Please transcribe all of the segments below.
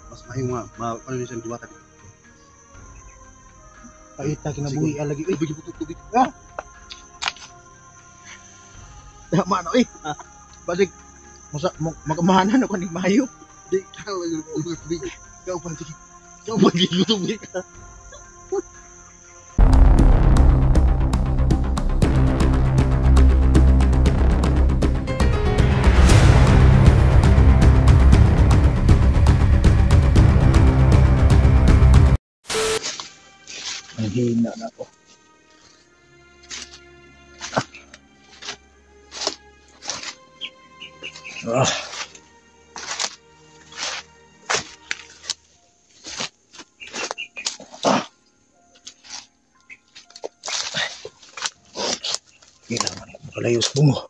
mas mahimo nga ano ni siyang diwata. Paita kinabuhi lagi. Tubig tubig. Tama na balik magamahanan ako ni Mayo. Di ka tubig. Kau pa sige. Kau bagi tubig. Hina na ako. Kailangan ko makalayos bungo.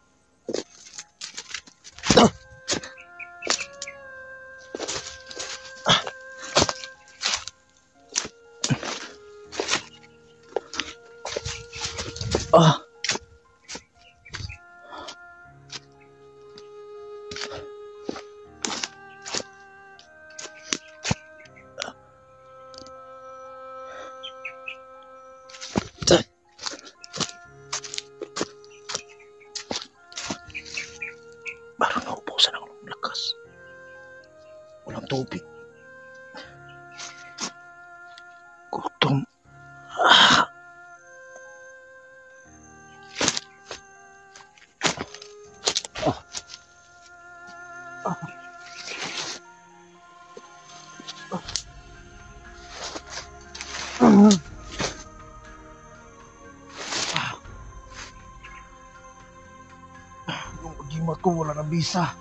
Parang naubusan ako ng lakas. Walang tubig. Gutom. Yung pag-ima ko wala na bisa.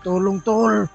Tulong tol.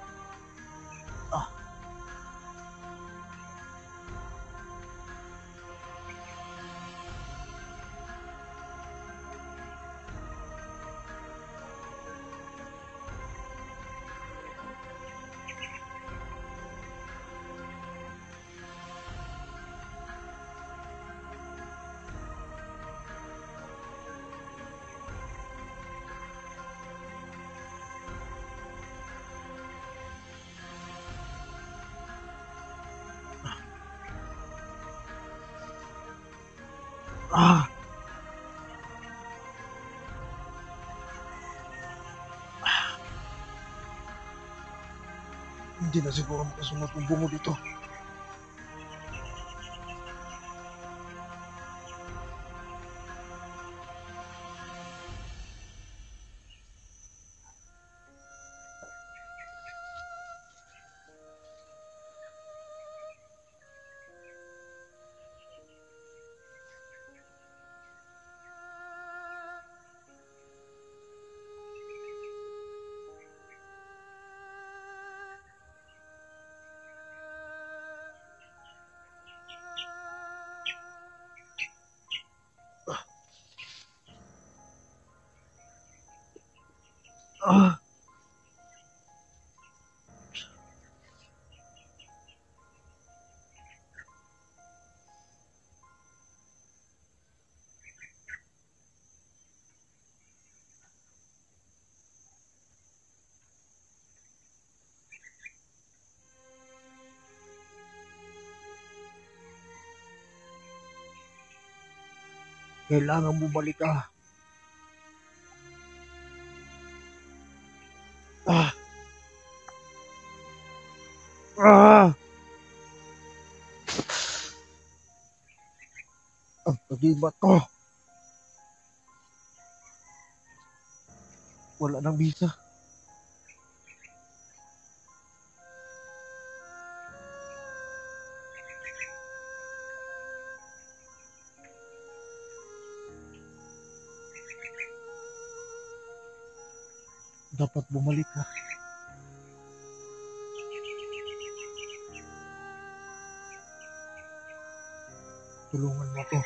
Hindi na siguro makasunod ng bungo dito. Kailangan mo balik ka. Ang pagibat ko. Wala nang bisa. Dapat bumalik ka. Tulungan mo ako.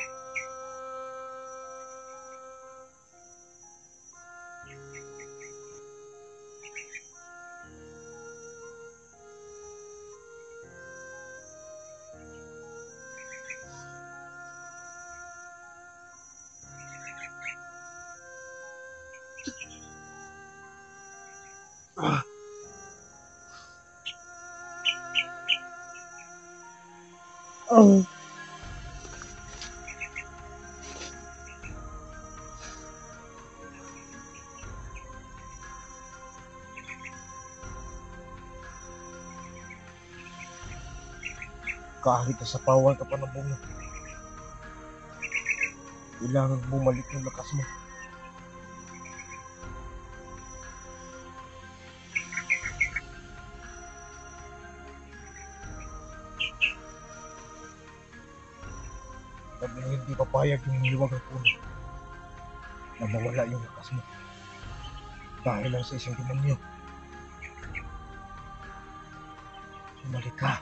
Ah. Oh. Kahit sa pawal ka pa ng bunga, kailangan bumalik yung lakas mo. Sabi hindi papayag yung liwag ng puno na mawala yung lakas mo dahil lang sa isang demonyo. Sumalik ka.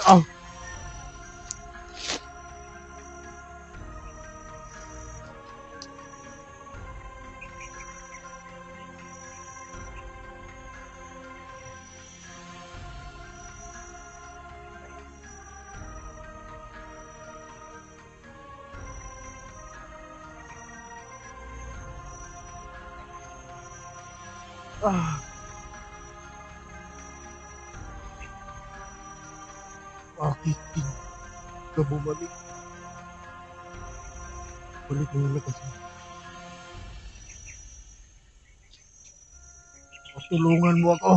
Oh. Ah. Bakit di ka bumalik? Balik mo yung lakas mo. Tulungan mo ako.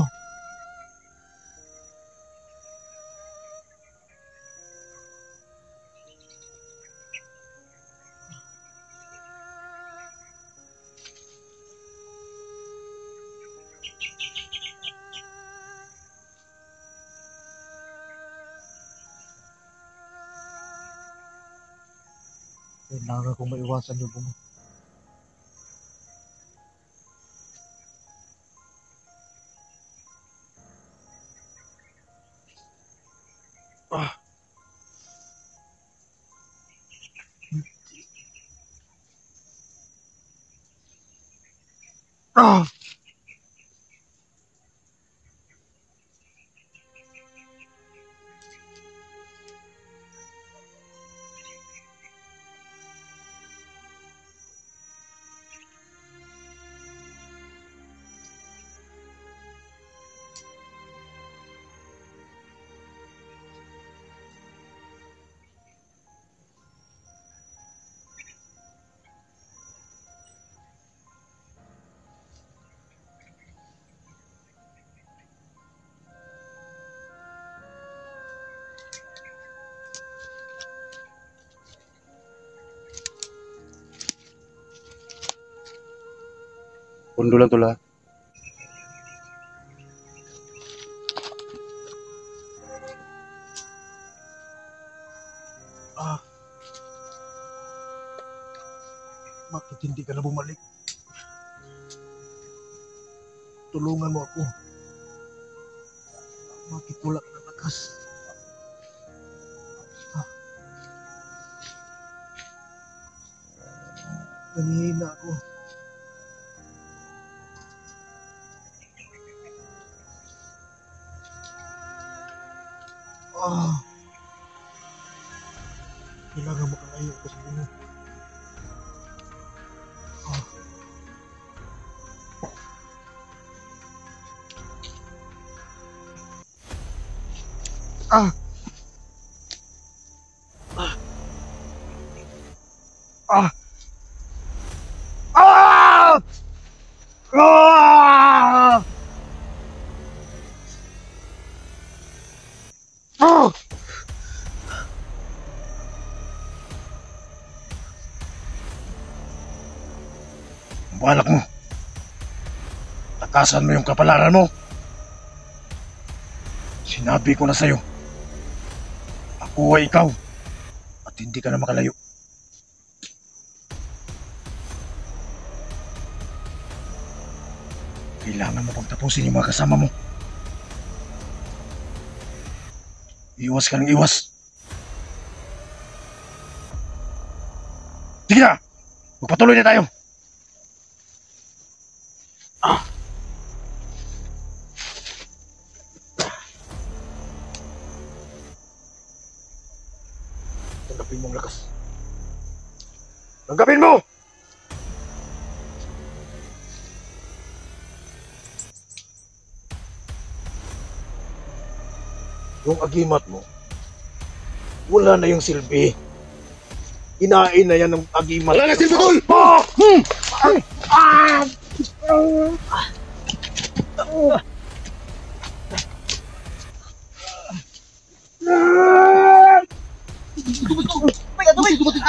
Kailangan kong maiwasan yung bunga. Ah. Ah. Pundo lang to lahat. Ah. Bakit hindi ka na bumalik? Tulungan mo ako. Bakit wala ka na lakas? Ah. Nanihina ako. Ah. Kailangan makalayo ako sa bunga. Ah. Ah. Ah. Ah. Ah. Ah. Ah. Balak mo. Takasan mo yung kapalaran mo. Sinabi ko na sa'yo. Ako ay ikaw. At hindi ka na makalayo. Kailangan mo pang tapusin yung mga kasama mo. Iwas ka ng iwas. Sige na! Magpatuloy na tayo! Tanggapin mo ang lakas. Tanggapin mo! Yung agimat mo, wala na yung silbi. Inain na yan ng agimat. Wala na silbi, tol! Tubig, tubig! Tubig, tubig!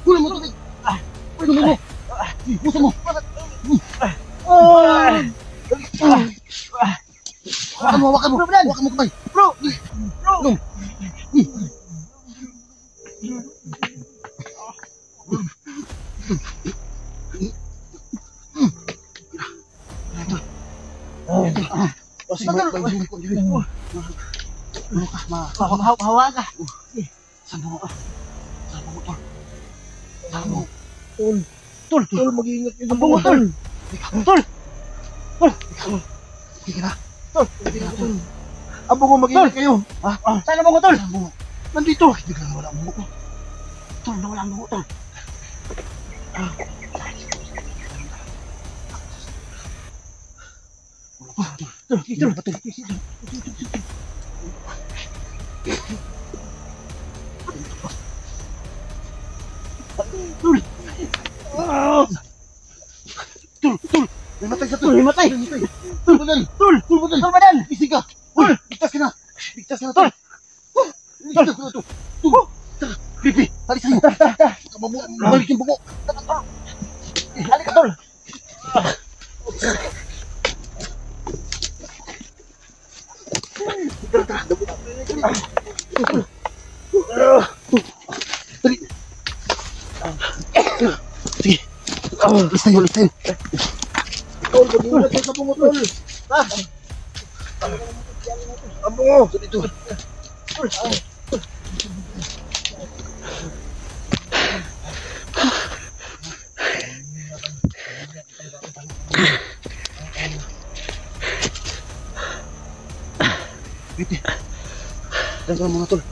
Kunin mo, tubig! Kunin mo! Busan mo! Hawakan mo! Hawakan mo kamay! Bro! Hawa ka. Saan mo? Saan mo, tol? Saan mo? Tol, mag-iingat yun. Ang bungo, tol. Hindi ka na. Abo ko, mag-iingat kayo. Saan ang bungo, tol? Saan mo? Nandito. Hindi ka na wala ang bungo ko. Tol, nawala ang bungo, tol. Tol, tol. Tol, tol. May matay sa tol. Tol, himatay. Tol, badal. Tol, badal. tol, badal. Isig ka. Tol, ligtas ka na. Ligtas ka na, tol. Ligtas ka na, tol. Tol. Pipi, talis sa'yo. Balik yung bungo. Halika, tol. Dali. Sige. Alis tayo, alis tayo. Tol, mag-iingat kayo sa bungo, tol. Ang bungo. Dito. Pipi. Tanggal mga tol.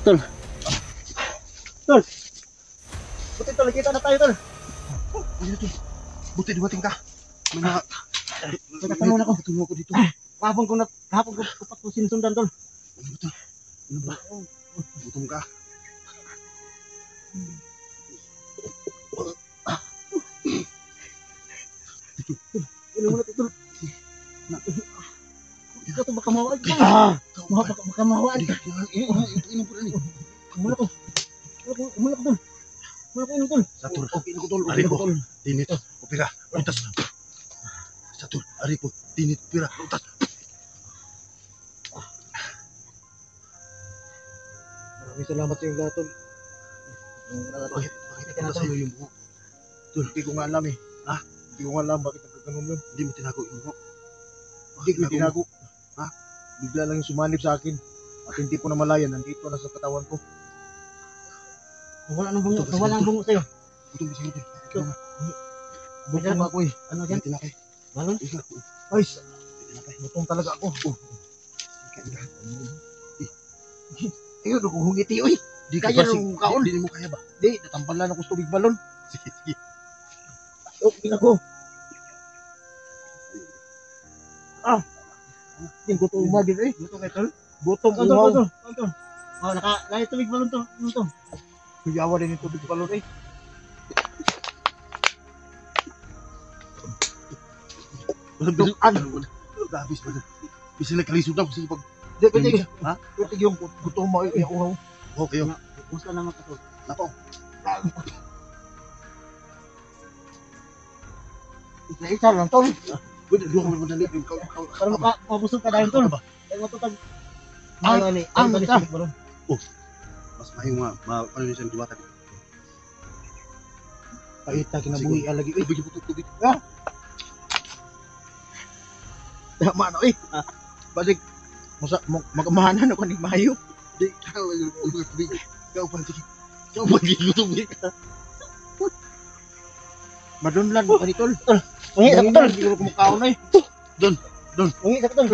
Tol. Tol. Buti, tol, kita na tayo, tol. Ano tol? Buti dumating ka. May mga... Nagtatanong ako. Tulungan ko dito. Kahapon ko kapat ko sinusundan, tol. Ano ba to? Ano ba? Gutom ka. Inom mo na, tol. Ikaw, tol, baka mawaan ka. Baka mawaan ka. Inom ko na ni. Mula ko. Mula ko, tol. Mula ko, inom, tol. Satur. Okay na ko, tol. Ari po. Dinit. Opera. Utas. Satur. Ari po. Dinit. Opera. Utas. Maraming salamat sa iyong lahat, tol. Bakit ito sa'yo yung buhok? Tol, hindi ko nga alam eh. Hindi ko nga alam bakit nagkaganon yun. Hindi mo tinago yung buhok. Hindi ko tinago. Bigla lang yung sumanib sa akin. At hindi ko na malayan, nandito na sa katawan ko. Wala nang bungo. Wala nang bungo sa'yo. Gutom ka sa'yo. Gutom ako eh. Ano May yan? tinapay. Balon? Ikaw. Ay, May tinapay. gutom talaga ako. Kain ka. Ayun, nakuhungiti, oy. Di ka Kaya ba nung kaon. Di mo kaya ba? Hindi, natambalan ako sa tubig balon. Sige, sige. Okay na ko. Yung gutom umagin eh. Gutom kayo, tol. Gutom, Tol, tol, umaw. tol, tol, tol. Oh, naka tubig balon, tol. Ano to? Kuyawa din yung tubig balon eh. Ano? Gabis ba? Bisa nagkalisod na kasi pag... Hindi, pwede. Ha? Pwede yung gutom mo eh. Uhaw. Okay, oh. Gusto naman ka, tol. Napo. Isa lang, tol. Pwede, doon kami madali. Para mabusog ka dahil, tol. Kaya mo to tag... Ang- Ang ka. tubig balon. Mas mahing ano siya diwata dito. Paita kinabuhi lagi. Tubig, tubig. Tama na Balik magamahanan ako ni Mayo. Di, tubig. Ikaw pa, sige. Ikaw pa, tubig. Madunlan ko ni tol. Uy, sa tol. Hindi ko kumakaon na Uy, sa tol.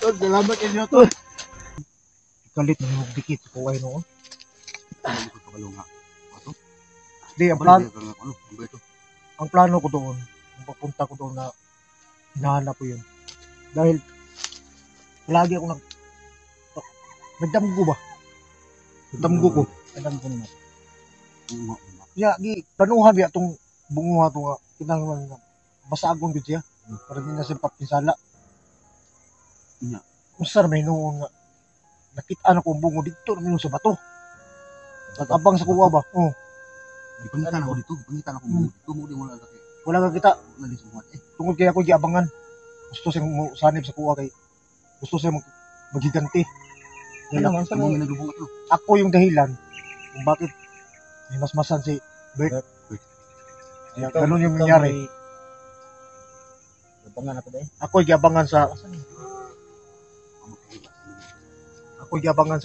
Tol, salamat inyo tol. Kalit na yung dikit ko ay noon. Ano ko kabalo nga? Di, ang plano ko doon, ang papunta ko doon na hinahanap ko yun. Dahil lagi ako nagdamgo ba? Nagdamgo ko. Alam ko naman. Ya, tanuhan biya itong bunguha ito nga. Kinang basagong yun siya. Para din na siya papinsala. Nya. Kung sir, may noon nga. Nakita na kong bungo dito naman sa bato. Nag-abang sa kuwa ba? Oo. Pangita na ako dito. Pangita na ako dito. Muli mo lang laki. Wala ka kita. Wala din sumuhat. Tungkol kaya ako giabangan. Gusto siyang sanib sa kuwa kay gusto siyang maghiganti. Ano man sa Ano nga nagdubong ito? Ako yung dahilan kung bakit may masmasan si Bert. Kaya ganun yung nangyari. Abangan ako dahil. Ako yung giabangan sa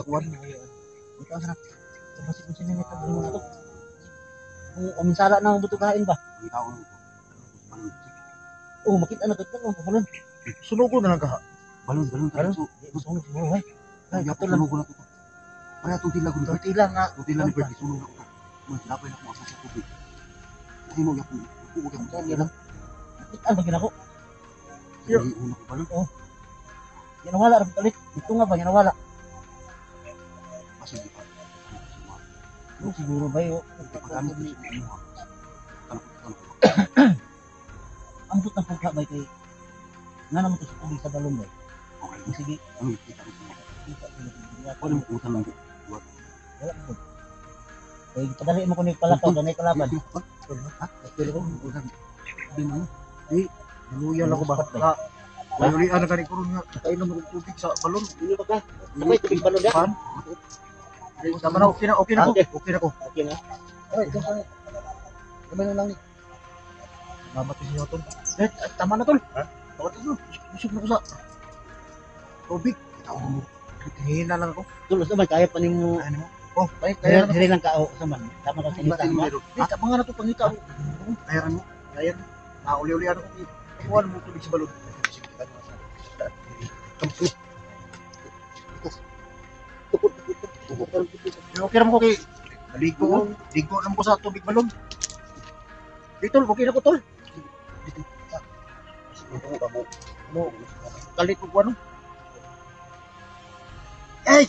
kuwan. Ito ang sarap. Masih kung sino nito. Ano na ito? Kung sala na ang buto kain ba? Pangita ko lang ito. Oo, makita na ito. Balon. Sunugo na lang ka. Balon. Balon. So, Sunog siguro ay. ay, sunog ko na ito. Kaya itong tila ko dito. Tortilla nga. Itong tila ni Bert, sunog na ito. Mga sinapay na kung asa sa tubig. Kasi mo, yapong. Nakita ba ginako? Sige, una ko balon. Yan ang wala. Ulit. Ito nga ba? Yan ang wala. Kasi di pa. Oo, siguro ba yun? Pagkano ko siya ano ha? Ang dut ng pagkabay kay nga naman ito sa tubig sa balon ba? Okay. Sige. Ano yung kita ko siya? Kita ko na. Pwede mo kumutan lang dito. Wala ko. Kaya padali mo ko ni palakaw. Ganay kalaban. Ha? Pwede ko. Di mo. Naluyan ako ba? Layulian na ka ni Kurun nga. Kainom ng tubig sa balon. Hindi ba ka? Sabay tubig balon yan? Pan? Tama na, okay na ko. Okay na ko. Okay na. Ay, ito pa. Gamay na lang ni. Salamat sa inyo, tol. Tama na tol. Bakit ito? Busog na ko sa tubig. Hihina lang ako. Tol, sa may kaya pa mo ano mo. Oh, kaya na. Hiri lang ka sa man. Tama ka Iba sinita din mo. meron. Di, tama nga na ito, pangita ako. Ayaran mo. Ayan. Nauli-ulian ako. Iwan mo tubig sa balon. Okay naman ko kay naligo ko. Ligo naman ko sa tubig balon. Dito, okay na ko, tol. Ano, kalit ko ano. Ay!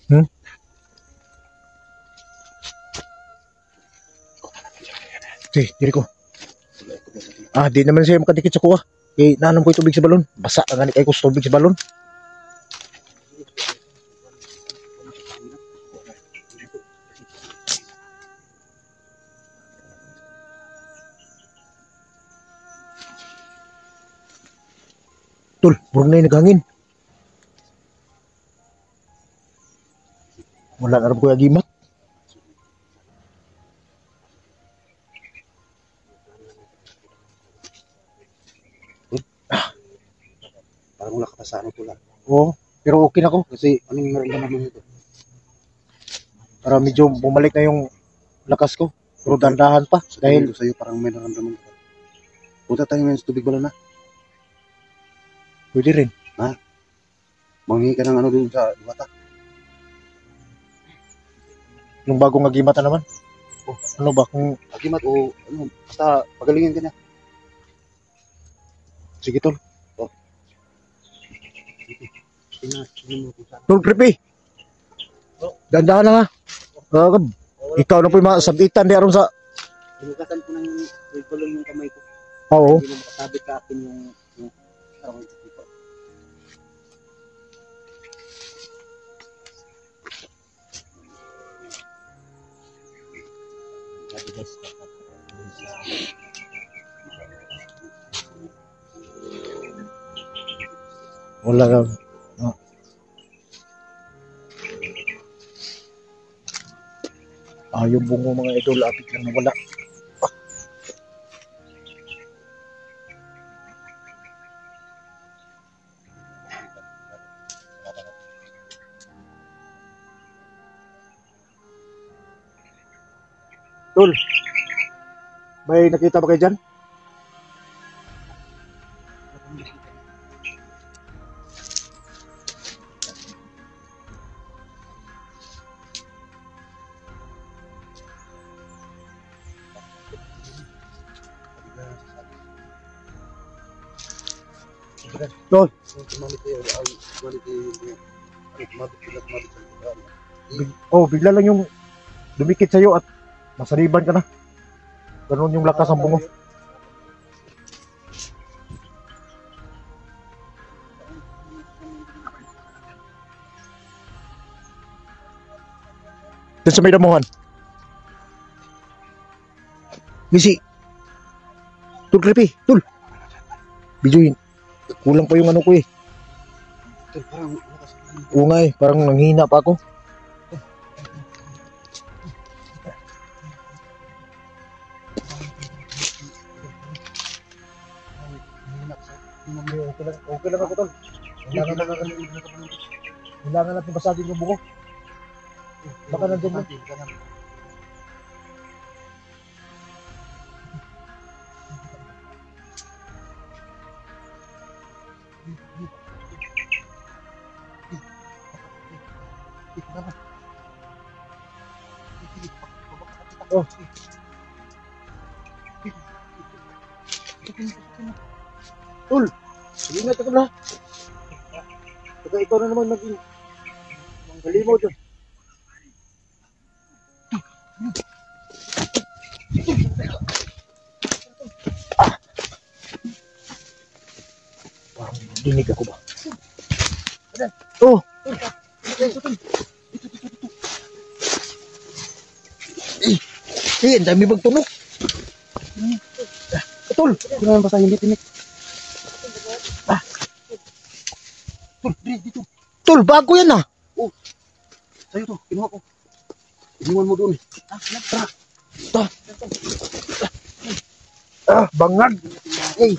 Yung Diri ko. Di naman siya makadikit sa kuha. Nanam ko yung tubig sa balon. Basa ka nga kayo ko sa tubig sa balon. Tol, burong na yung naghangin. Wala na rin ko yung agimat. Parang wala kapasaan ko lang. Oo, pero okay na ko. Kasi Anong naramdaman mo nito? para medyo bumalik na yung lakas ko. Pero dandahan pa. Dahil Dahil sa'yo parang may naramdaman ka. Punta tayo ngayon sa tubig balon na. pwede rin. Manghingi ka ng ano doon sa diwata. Yung bagong agimat na naman. Ano ba kung Agimat o ano, basta pagalingin ka niya. sige tol. Tingnan mo kung saan. Tol, creepy. Dandahan na nga. Ikaw na po yung mga sabitan di aron sa... Hinugasan ko ng balon yung kamay ko. Oo. Hindi na makasabit ka akin yung sarong dito. guys. Wala ka. Yung bungo mga idol, apit lang nawala. Tol, may nakita ba kayo dyan? Tol, bigla lang yung dumikit sa'yo at masariban ka na. Ganun yung lakas ng bungo. Doon sa may damuhan. Misi. Tul, creepy. Tul. Bijoy. Kulang pa yung ano ko eh. Oo nga eh. Parang nanghina pa ako. Okay lang ako, tol. Kailangan natin basagin yung bungo. Baka nandiyan mo. Oh. Tol, ingat ka na. Saka ikaw na naman naging manggalimo dyan. Parang dinig ako ba? Oh! Ang dami magtunog. Tol, hindi naman basta hindi tinik. Dito. Tol, bago yan ah. Oh. Sa'yo to, kinuha ko. Iniwan mo doon. Bangag. Eh.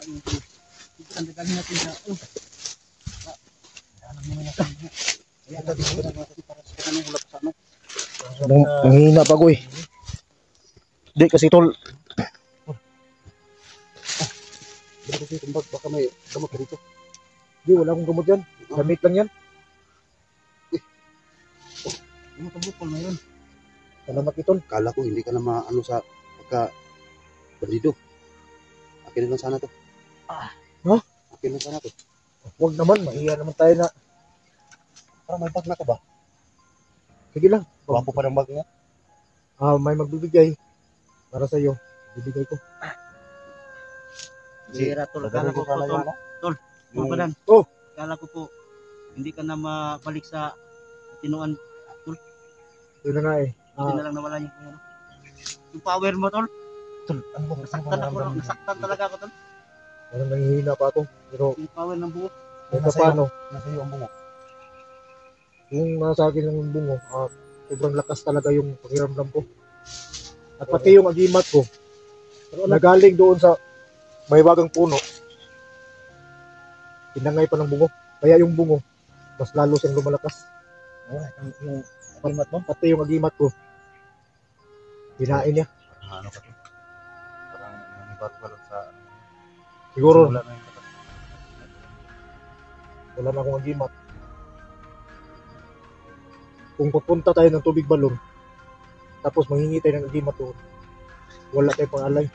Nanghina pa ko eh. Hindi kasi tol. Baka may gamot ka dito. Hindi, wala akong gamot yan. Gamit lang yan. Ano tabukol na yun? Salamat itol. Kala ko hindi ka na maano sa pagka bandido. Akin na lang sana to. Ha? Akin lang sana to. Huwag naman, mahiya naman tayo na. Parang may bag na ka ba? Sige lang. Wapo pa ng bag niya. May magbibigay para sa iyo. Bibigay ko. Bira, tol. Kala ko po, tol. Tol, Badan. Oh. Kala ko po, hindi ka na mabalik sa tinuan. Yun na nga eh. Hindi na lang nawala yung power mo, tol. Tol, ano ba? Nasaktan talaga ako, tol. Parang nanghihina pa ako. Pero Yung power ng buhok. kung paano, Nasa iyo ang bungo. kung nasa akin yung bungo, sobrang lakas talaga yung pakiramdam ko. At pati yung agimat ko, nagaling doon sa may bagang puno. Tinangay pa ng bungo. Kaya yung bungo, mas lalo siyang lumalakas. Yung agimat mo? Pati yung agimat ko, hinain niya. Ano ka to? Parang nangibat ka lang sa... Siguro, Wala na yung katas. wala na akong agimat. Kung pupunta tayo ng tubig balon, tapos manghingi tayo ng agimat doon, wala tayong pangalay.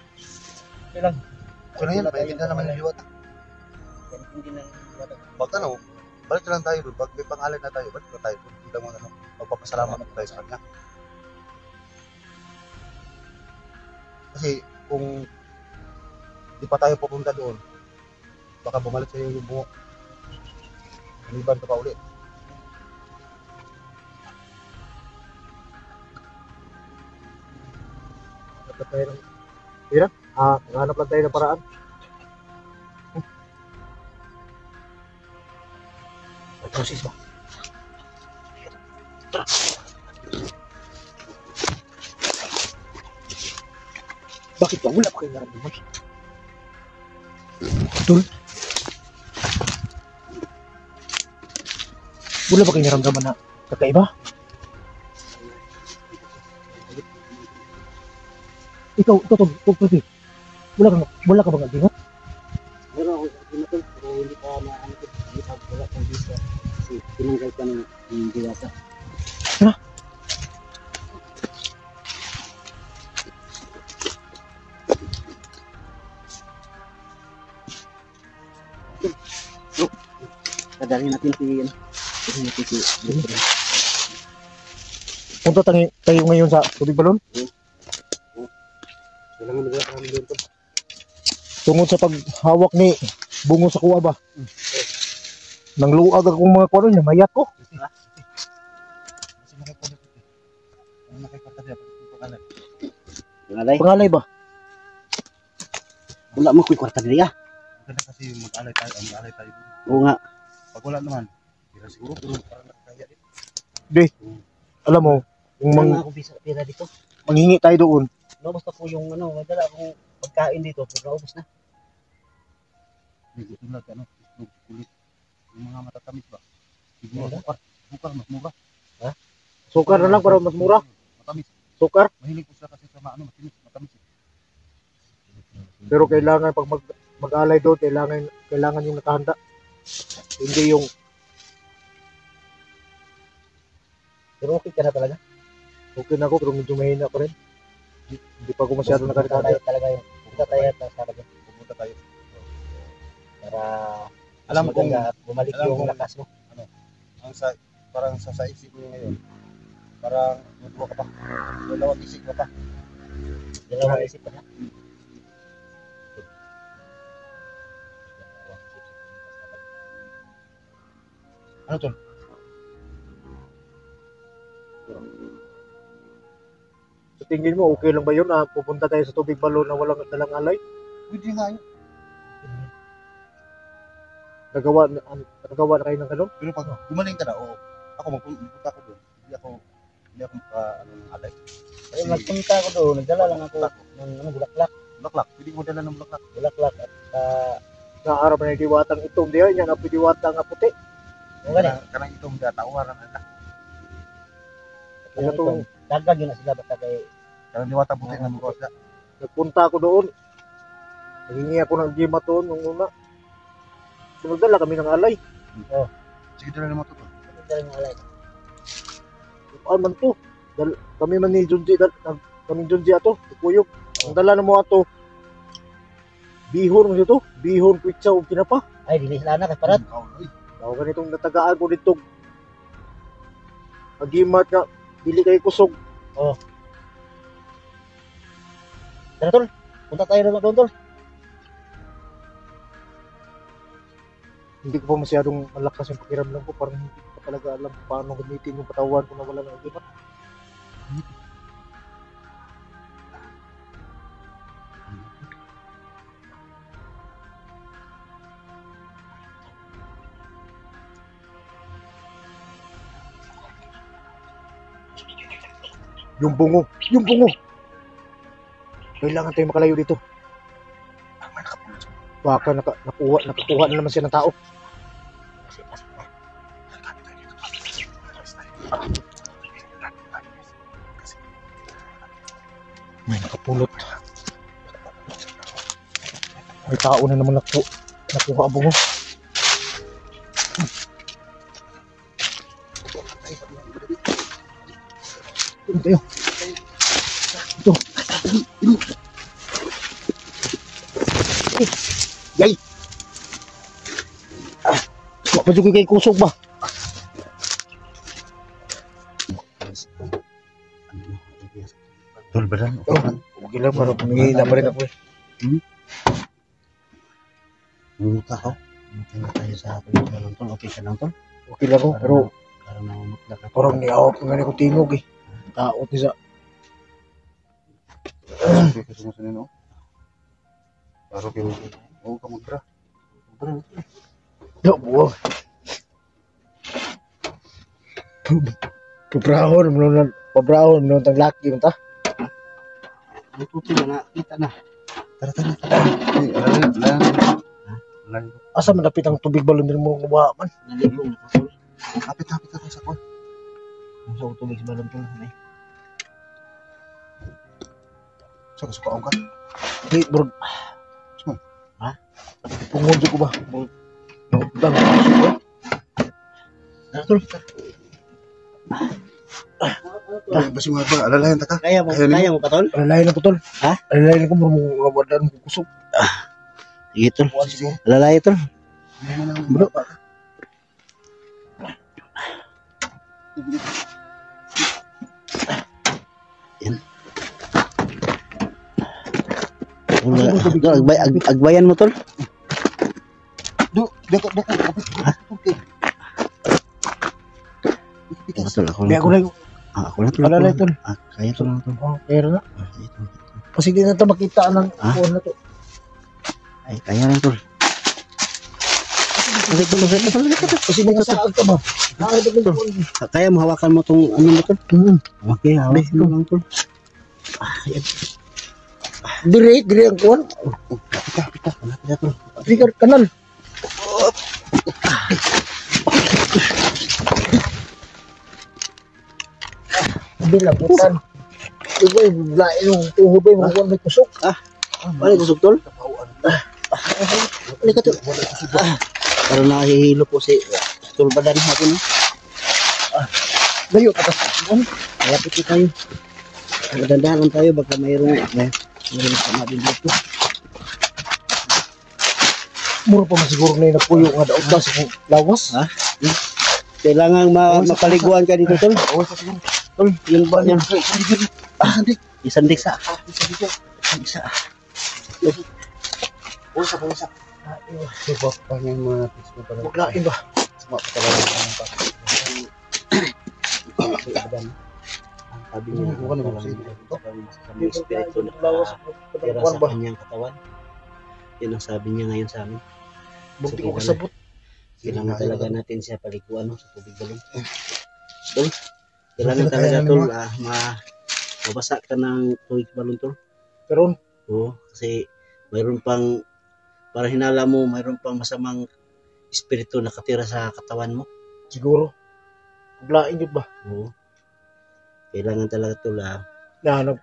So na yan, may na naman yung liwata. Hindi na Pag ano, balik na lang tayo doon. Pag may pangalan na tayo, balik na tayo doon. Hindi lang ano, magpapasalamat na tayo sa kanya. Kasi kung di pa tayo pupunta doon, baka bumalik sa iyo yung buhok. Maliban ka pa ulit. Maghanap lang tayo ng pira. Maghanap lang tayo ng paraan. Proses ba? Bakit ba? Wala pa kayo naramdaman. Wala ba kayo naramdaman na kakaiba? Ikaw, pwede. Wala ka bang agingat? Pero ako na tol, pero hindi pa na ano tol, hindi pa wala pang visa. Kasi tinanggal ka ng diwata. Kadali natin si ano. Punta tayo ngayon sa tubig balon. Kailangan maghanap namin doon to. Tungod sa paghawak ni bungo sa kuwa ba? Nang luag akong mga kuwan niya, mayat ko. Kasi nakikita dito. Ang nakikita dito, pangalan. Pangalay, Pangalay ba? wala mo kuy kwarta diri ah. Maganda kasi mag-alay tayo. Oo nga. Pag wala naman, hindi siguro, pero parang nakakaya din. Alam mo, kung Wala akong visa pira dito. manghingi tayo doon, Naubos na po yung ano, madala akong pagkain dito, pero naubos na. Medyo tulad, itlog, kulit. Yung mga matatamis ba? Siguro, bukar, mas mura. sukar na lang para mas mura. Matamis. Sukar. Mahilig ko siya kasi sa matamis. Pero kailangan pag mag-alay doon, kailangan yung nakahanda. Hindi yung Pero okay ka na talaga. okay na ako pero medyo mahina pa rin. Hindi pa ako masyado nakakanda. Talaga yung kita tayo at talaga Pupunta tayo. para Alam kong, maganda at bumalik alam yung kong- lakas mo. parang sa isip mo ngayon, parang nagbuwa ka pa. Dalawang isip ka pa. Dalawang isip ka na. Ano tol? Sa tingin mo, okay lang ba yun na pupunta tayo sa tubig balon na walang dalang alay? Pwede nga yun. Nagawa na kayo ng ganun? Pero pag gumaling ka na, ako magpunta ako doon. Hindi ako alay. Ay, magpunta ako doon, nagdala lang ako ng ano, bulaklak. Bulaklak, pwede mo dala ng bulaklak. Bulaklak at Naarap na yung diwatang itom diyan, yan ang diwatang nga puti. Kanang itong tawaran na. Kaya itong dagdag yun na sila basta kay Kanang diwata puti na mga isda. nagpunta ako doon. Naghingi ako ng gima doon nung una. Sinagdala kami ng alay. Sige, dala naman ito. dala yung alay. Ano man to? Kami man ni Junji, kami Junji ato, kuyog. Ang dala na mo ato, bihon mo dito, bihon, kwitsa, o kinapa. Ay, dili sila na, kaparat. Ako ganitong natagaan ko dito. Agimat nga, dili kayo kusog. Tara tol, punta tayo doon tol. Hindi ko pa masyadong malakas yung pakiramdam ko, parang hindi ko pa talaga alam kung paano gamitin yung katawan ko na wala ng agimat. Yung bungo. Kailangan tayo makalayo dito. Baka nakakuha na naman siya ng tao. May nakapulot. May tao na naman nakuha ang bungo. Ito tayo. Ito. Yay! Mapajugi kay kusog ba? Tol, beran. Okay lang, parang pumihila pa rin ako eh. Mumuta ako. Mumuta tayo sa ng tol. Okay ka lang tol. Okay lang ako, pero Parang namumutla ka. parang niawap ko nga ko tingog eh. Taot niya sa Kasi mo sa nino. Paro kayo. Oo, kamudra. Yo, buo. Pabrahon mo tang laki mo ta. Ang tuti na nakita na. Tara. Ay, alam. Asa man dapit ang tubig balon din mo kuha man. Naligo na tol. Kapit ako sa kon. Ang sa tubig sa balon tol. So, suka ka. Hey, bro. Ha? Pungod ko ba? Bang. Tol. Basi mo ba alalayan ta ka? Kaya mo pa tol? Alalayan na ko tol. Ha? Alalayan ko mo wadan ko kusog. Sige tol. Lalay tol. Bro. Yan. Agbayan mo tol. Deko. Tol, ako Di lang. ako lang. Ako lang tol. Alalayan tol. Kaya tol lang tol. Oh, kaya na. Kaya tol. Kasi di na ito makita ng Ha? kuwan na to. Ay, kaya lang tol. Kasi nakasaag ka ba? Nakakita ko yung kuwan. Kaya mo hawakan mo tong ano mo tol? Okay, hawakan mo lang tol. Dire ang kuwan. Pita tol. Trigger kanal. Bilabutan. Iba yung lain yung tuhod ba yung kuwan may kusok. Balik kusog tol. Balik ka tol. Parang nakahihilo po si tol badan natin. Layo patas. Malapit na tayo. Magandaan lang tayo baka mayroong sama din dito. Mura pa masiguro na yung napuyo nga daot ba sa lawas. Ha? Kailangan mapaliguan ka dito tol. Tol, yung ba yan? Hindi. Isandik sa. Isa. Pusa. Diba, pangyan mga piso pala. Huwag lain ba? Sama pa talaga ang pa. Sabi niya, Ano ba sa ito? may espiritu na lawas. tira Kuwan sa ba? kanyang katawan. Yun ang sabi niya ngayon sa amin. Buti ko kasabot. Kailangan talaga natin siya paliguan sa tubig balon. Tol, kailangan talaga tol, mabasa ka ng tubig balon tol. Pero Oo, kasi mayroon pang, para hinala mo, mayroon pang masamang espiritu na katira sa katawan mo. siguro. Huwag lain yun ba? Oo. Kailangan talaga tol, Alam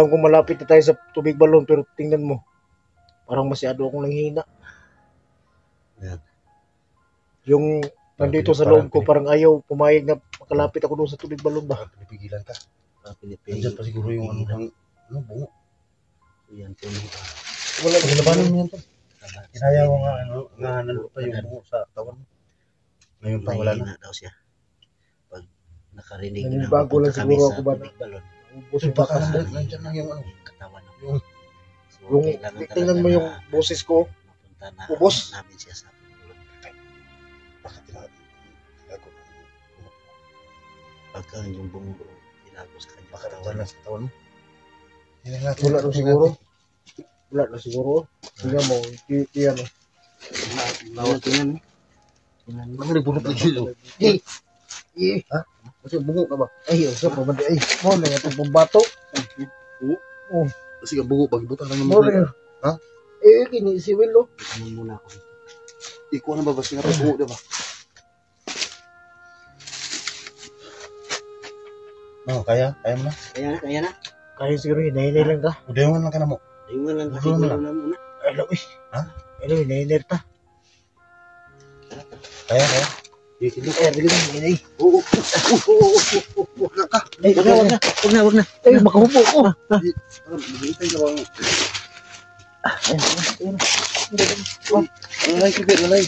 ko malapit na tayo sa tubig balon pero tingnan mo. Parang masyado akong nanghihina. Yan. Yung nandito sa loob ko parang ayaw pumayag na makalapit ako doon sa tubig balon ba? Pinipigilan ka. Pinipili. Nandiyan pa siguro yung bungo. Yan tol. Wala na. Labanan mo yan to. Kinaya ko nga nandun pa yung bungo sa tawan mo. Ngayon pa wala na. Mahina daw siya. Pag nakarinig Naninibago na lang pupunta kami siguro sa ako ba? tubig balon, Ubus yung Baka baka. nandiyan lang yung katawan mo. Yung- So, Yung kailangan tingnan mo talaga yung na boses ko. mapunta na ubos. namin siya sa tubig balon. baka tinago. Pagka yung bungo tinago sa kanyang Baka katawan. nandiyan lang sa tawan mo. Wala na siguro. Wala na siguro. Tingnan mo. Yan o. Bawal tingnan mo. Tingnan mo. Ano nabunot na dito? Ha? Kasi bungo ka ba? Ay, sa pamandi. Ay, mo na itong pambato. Kasi ang bungo, pagibutan lang Mo naman. na. Ha? Kini si Willo. Tingnan muna ako. Ikuha na ba? Basta nga bungo, diba? No, kaya mo na. Kaya na. Kaya siguro hinahinay lang ka. Udayon lang ka na mo. Ayun lang kasi Ano wala na? na muna. Ay, lawi. Ha? Ay, lawi. Hinahinay ta. Kaya. Ay, sige na. Hinay. Oo. Ay, Wag na. Ay, makahupo ko. Maghihintay ka ba? Lalay, kibit, lalay.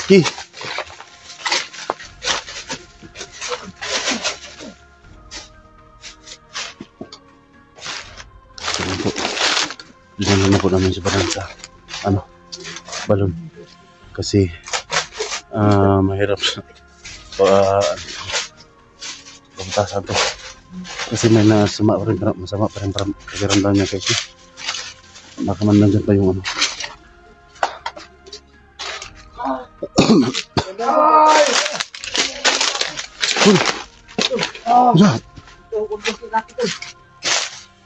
Ki. Diyan na po namin sa barangka. Balon. Kasi mahirap Pagtasan to. Kasi may nasama pa rin, masama pa rin pakiramdam niya kasi. Baka man nandyan pa yung ano. Uy!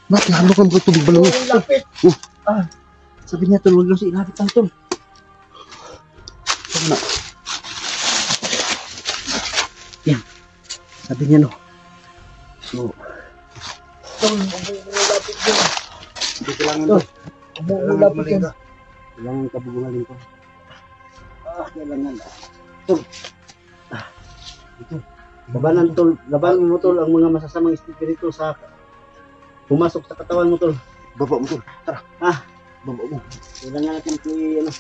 Bakit halo ka mo tubig balong? Lapit. Sabi niya tol, huwag lang sa ilapit lang tol. Saan na? Yan. Sabi niya no. So, Lapit yun. Hindi kailangan to. Lapit yun. kailangan kabubungalin ko. Kailangan. Tol. Ito. Labanan tol, labanan mo tol ang mga masasamang espiritu sa pumasok sa katawan mo tol. Baba mo to. Tara. Baba mo. Kailangan natin ito ano.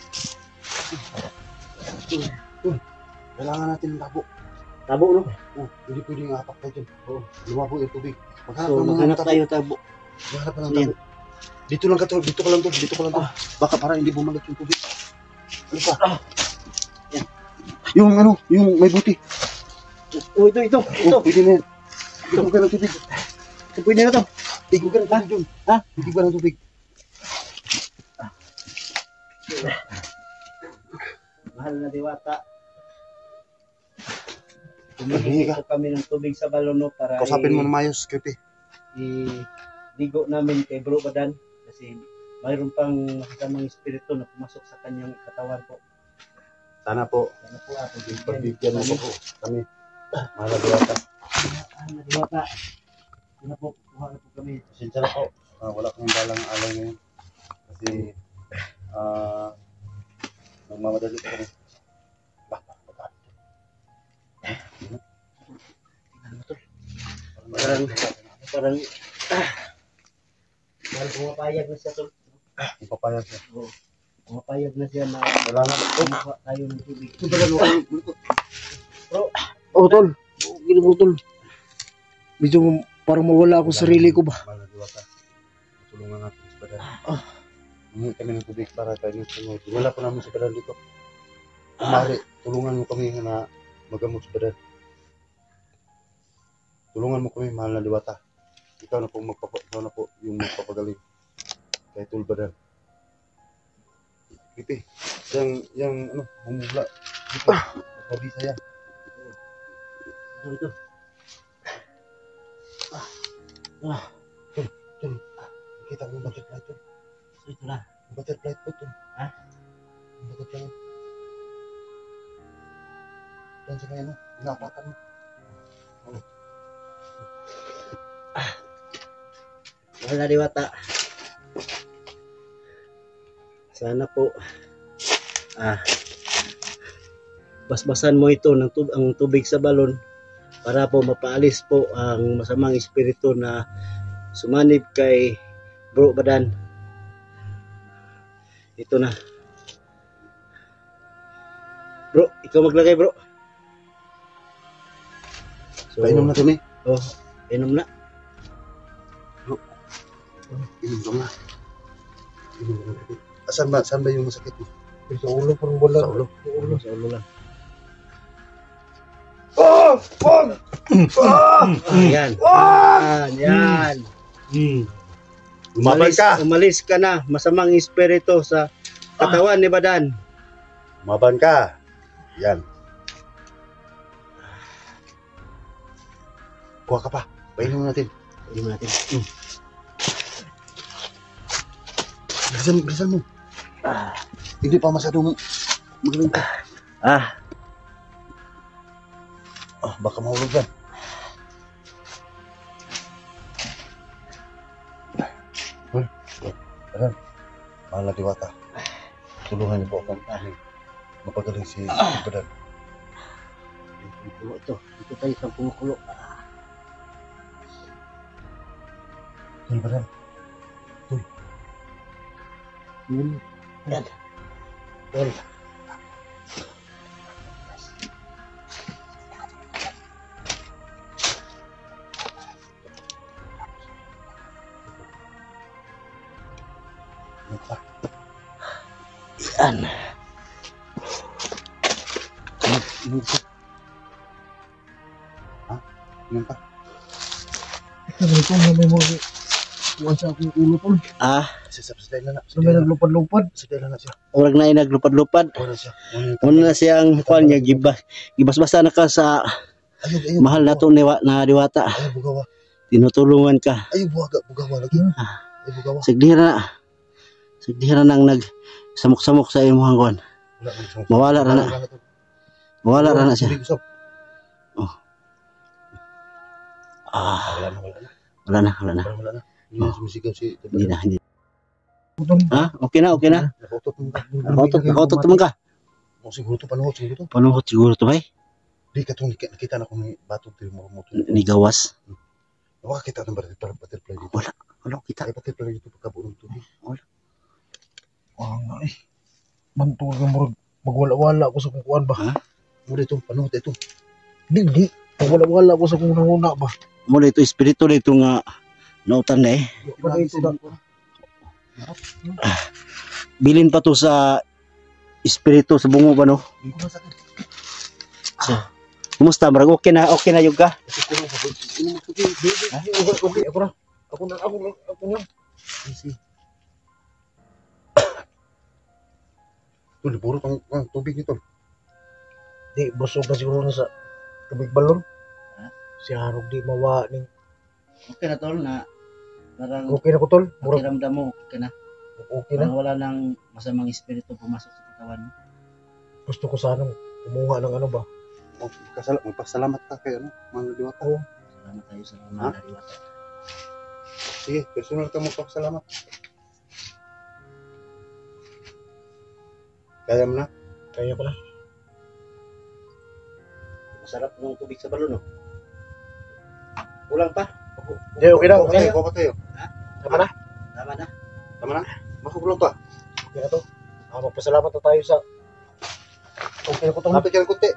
Kailangan natin ng tabo. Tabo no? Hindi pwedeng apak tayo dyan. Lumabo yung tubig. So maghanap tayo tabo. Maghanap pa ng tabo. Dito lang ka to. Dito ka lang to. Dito ka lang to. Baka para hindi bumalik yung tubig. Ano pa? Yan. Yung ano, yung may buti. Oh, ito. Pwede na yan. Tigog ka ng tubig. Ito pwede na to. Tigog ka ng tubig dyan. Tigog ka ng tubig. Mahal na diwata. Humingi ka. Ito kami ng tubig sa balono para Kausapin mo na mayos, Kirti. i-digo namin kay Bro Badan kasi mayroon pang masasamang espiritu na pumasok sa kanyang katawan po. Sana po, Ano po pagbigyan mo po kami. Mahal na diwata. Mahal na diwata. Ano po, kuha na po kami. Pasensya na po. Wala kaming balang alay ngayon. Kasi, nagmamadali po kami. Parang pumapayag na siya tol. Ipapayag siya. Pumapayag na siya na Kailangan. kumuha tayo ng tubig. Bro, Tol. Gino mo, Tol. Medyo parang mawala ako sa sarili ko ba? Mahal na diwata. Tulungan natin si Badan. Humingi kami ng tubig para tayo ng sunod. Wala po namin si Badan dito. Kumari, tulungan mo kami na magamot si Badan. Tulungan mo kami, mahal na diwata. Ikaw na po yung magpapagaling. Kay Tul Badan. Pipi, yung ano, bumula. Dito, mabisa yan. ito. Kita mo yung butterfly Tul. Ito na. Yung butterfly po Tul. Yung butterfly yan. Doon sa kanya, no? Inaapatan mo. Mahal na diwata. Sana po basbasan mo ito ng ang tubig sa balon para po mapaalis po ang masamang espiritu na sumanib kay Bro Badan. Ito na. Bro, ikaw maglagay bro. So, Painom na ito, eh. Inom na. Inom ka na. Inom ka na. Saan ba yung masakit mo? Sa ulo, parang wala. Sa ulo. Sa ulo lang. Yan. Yan. Lumaban ka! Umalis ka na. Masamang espiritu sa katawan ni Badan. Lumaban ka! Yan. Kuha ka pa. Painom natin. Painom natin. Bilisan mo. Hindi pa masyadong magaling ka. Baka mahulog yan. Badan, mahal na diwata. Tulungan niyo po akong mapagaling si Badan. Ito. Ito tayo sa pumukulo. Tul Badan. Yan. Tol. Yan. Yan pa. Ito na may mga kuwan sa akong ulo tol. Sasabsday na na. Na may naglupad-lupad. Sasabsday na na siya. Urag na naglupad-lupad. Wala siya. Muna na siyang kuan niya gibas-basa na ka sa Ayaw. mahal na to na diwata. Ayaw, bugawa. Tinutulungan ka. Ayaw, bugawa lagi. Ayaw, bugawa. Sigdira nang samok-samok sa imong kuan. Mawala ra na. Mawala ra na siya. Oh. Wala na. Wala na. Hindi na sumisigaw si... Hindi na. Okay na. Nakautot naman ka. Siguro to, panuhot. Panuhot siguro to, bay. Di ka itong nakita na kung may batong tayo mo. Ni gawas. Wala kita ng butterfly dito. Wala kita. Ay, butterfly dito pagkabuong tubig. Nga eh. Mantol ka murag magwala-wala ko sa kung kuwan ba. Mura ito, panuhot ito. Hindi. Magwala-wala ko sa kung nanguna ba. Mula ito espiritu dito nga nautan na eh. Bilin pa to sa espiritu sa bungo ba no? Hindi ko masakit. Kumusta? Marag okay na yung ka? Ako na. Ito, liburo ang tubig nito. Di, busog na siguro na sa tubig balon. Si Harog di mawa ning. Okay na tol na parang Okay na ko tol. Murag pakiramdam mo okay na. okay na. Parang wala nang masamang espiritu pumasok sa katawan mo. Gusto ko sanang kumuha ng ano ba. Magpasalamat ka kay mga diwata. Salamat tayo sa mga diwata. Sige, personal ka magpasalamat. Kaya mo na? Kaya ko na. Masarap ng tubig sa balon no? Kulang pa? Hindi, okay na. Kuha pa tayo. Tama na. Tama na? Makakulang pa. Okay na to. Magpasalamat na tayo sa okay na ko to. Kapit ka ng kunti.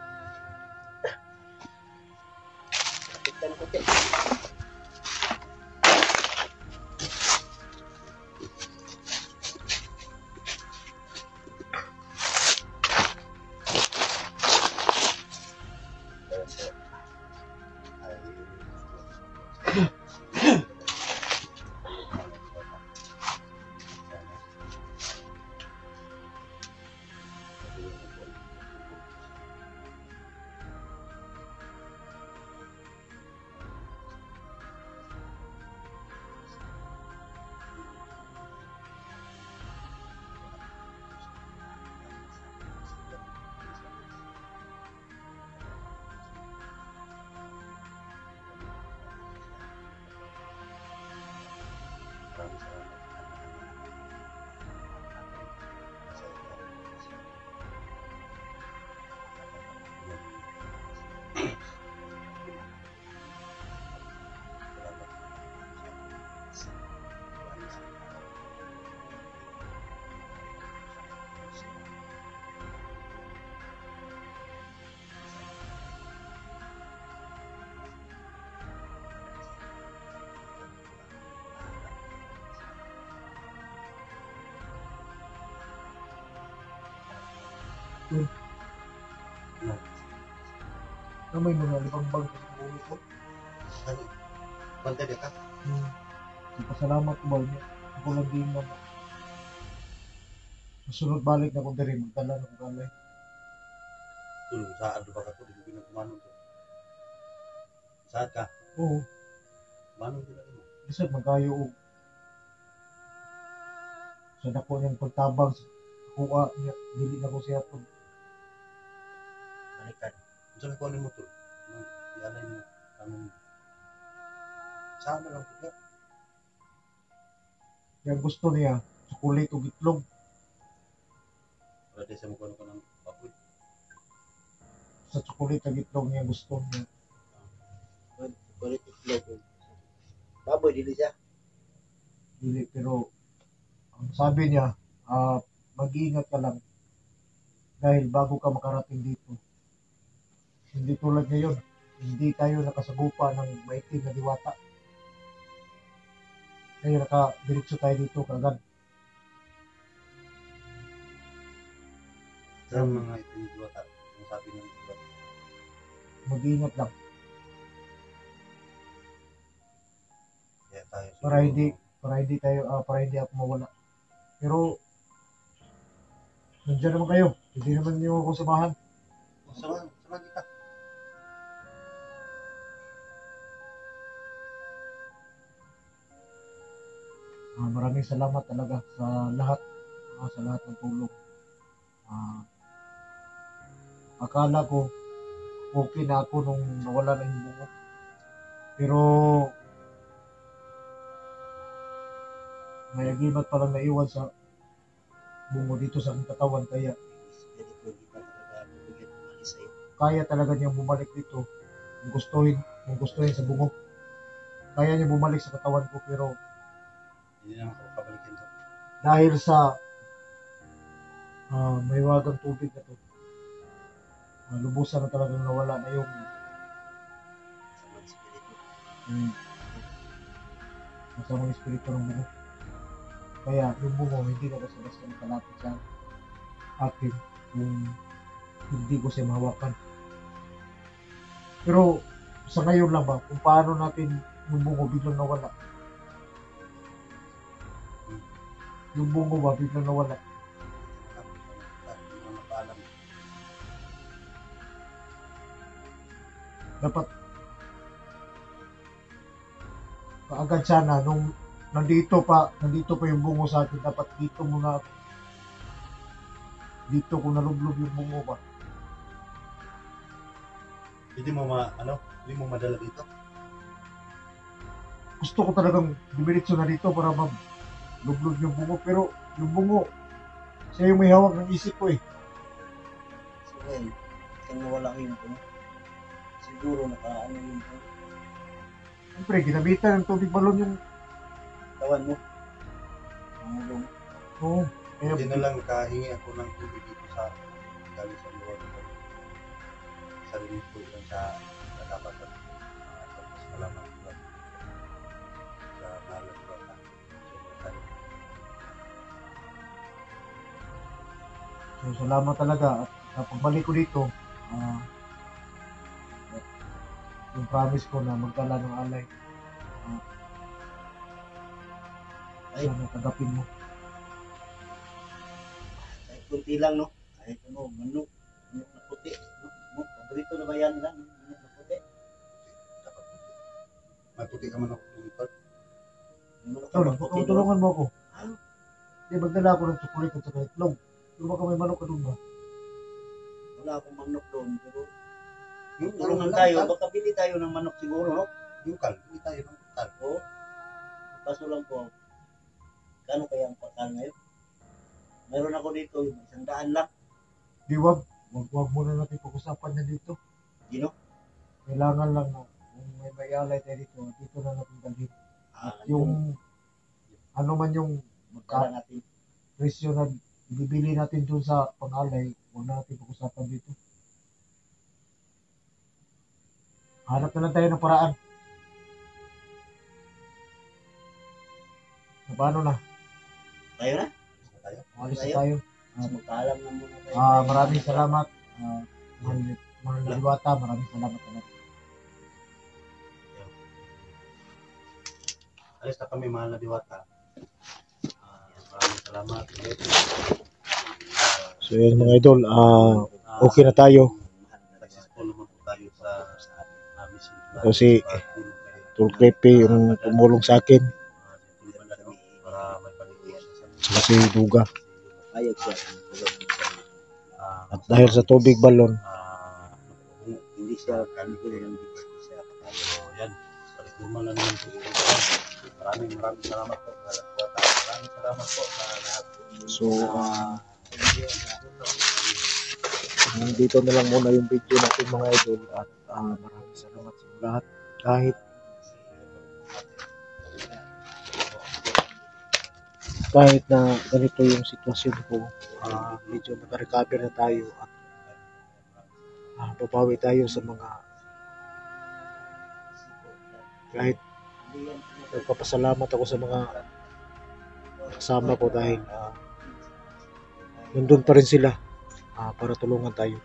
May mga libang-bang sa ulo ko. Bantay ka? Pasalamat ko ba niya. Ako lang din na susunod balik na kung dari magdala ng kalay. Tulong saan ba ka to? Hindi ko pinagkumanon to. Saan ka? Oo. Manong sila mo? Isa magayo o. Sa dako niyang pagtabang kuha niya. Dili na ko siya po. Balikan. Saan ko ano mo to? Ialay mo. Saan na lang po? Yung gusto niya, sukulit o gitlog. Pwede sa mukha ko ng baboy. Sa sukulit o gitlog niya gusto niya. Kulit itlog. Baboy dili siya. Dili, pero ang sabi niya, mag-iingat ka lang. Dahil bago ka makarating dito. Hindi tulad ngayon. Hindi tayo nakasagupa ng maitim na diwata. Kaya nakadiretso tayo dito kagad. Sa mga itinidwata, ang sabi ng diwata. Mag-iingat lang. tayo. Para hindi ako mawala. Pero nandiyan naman kayo. Hindi naman niyo ako samahan. Sama kita. Maraming salamat talaga sa lahat ng tulong. Akala ko okay na ako nung nawala na yung bungo. Pero may agimat palang naiwan sa bungo dito sa aking katawan, kaya kaya talaga niyang bumalik dito kung gustuhin sa bungo. Kaya niya bumalik sa katawan ko, pero Hindi na ako kabalikin to. dahil sa may wagang tubig na to, lubusan na talagang nawala na yung masamang espiritu ng bungo. Kaya yung bungo hindi na basta-basta nakalapit sa akin kung hindi ko siya mahawakan. Pero sa ngayon lang ba, kung paano natin yung bungo biglang nawala? Yung bungo ba biglang nawala? Dapat kaagad sana nung nandito pa yung bungo sa akin, dapat dito ko nalublob yung bungo ba. Hindi mo madala dito. Gusto ko talagang dumiretso na dito para lublob yung bungo, pero yung bungo siya yung may hawak ng isip ko eh. So, well, kung nawala ko yung bungo, siguro nakaano yung bungo. Siyempre, ginabitan ng tubig balon yung Tawan mo. Ang bungo. oo. Kaya Hindi na lang kahingi ako ng tubig dito sa galing sa lugar ko. Sarili ko lang sa dapat at mas malaman ko lang sa malas ko na. So, salamat talaga. At pagbalik ko dito, yung promise ko na magdala ng alay, sana tagapin mo. Kahit kunti lang, no? Kahit manok na puti. No? Paborito na ba yan nila? Manok na puti. Dapat may puti ka man ako dito. Manok Tol, na puti, no? tulungan mo ako. Ah. Hindi, magdala ako ng chocolate at saka itlog. Pero baka may manok ka doon ba? Wala akong manok doon, pero Yung tulungan tayo. Baka bili tayo ng manok siguro, no? Yung hindi tayo ng kal. Oo. Kaso lang po, kano kaya ang pakal ngayon? Meron ako dito, 100 lang. Di, wag muna natin pag-usapan na dito. Gino? Kailangan lang na kung may alay tayo dito na natin dalhin. Yung ano man yung magkala natin. presyo na bibili natin dun sa pang-alay, huwag natin pag-usapan dito. Hanap na lang tayo ng paraan. Paano na? Tayo na? Alis na tayo. Magkaalam na muna tayo. Maraming salamat. Mahal na Diwata, maraming salamat talaga. Alis na kami, mahal na Diwata. Maraming salamat. So yun mga idol, okay na tayo. Successful naman po tayo sa mission. Kasi Tol Creepy yung tumulong sa akin. Para may paligyan Saka si Duga. Ayag siya. At dahil sa tubig balon, Hindi siya kanigil. Hindi siya So, yan. Parikuman na naman po. Maraming salamat po. Maraming salamat po sa lahat. so dito na lang muna yung video natin mga idol, at maraming salamat sa lahat. Kahit na ganito yung sitwasyon ko, medyo naka-recover na tayo at babawi tayo sa mga, kahit nagpapasalamat ako sa mga kasama ko dahil nandun pa rin sila para tulungan tayo.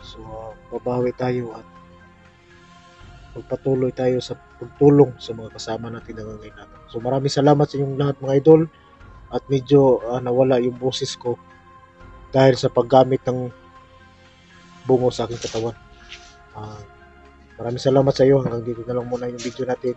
So babawi tayo at magpatuloy tayo sa pagtulong sa mga kasama natin na nangangailangan. So maraming salamat sa inyong lahat mga idol, at medyo nawala yung boses ko dahil sa paggamit ng bungo sa aking katawan. Maraming salamat sa iyo. Hanggang dito na lang muna yung video natin.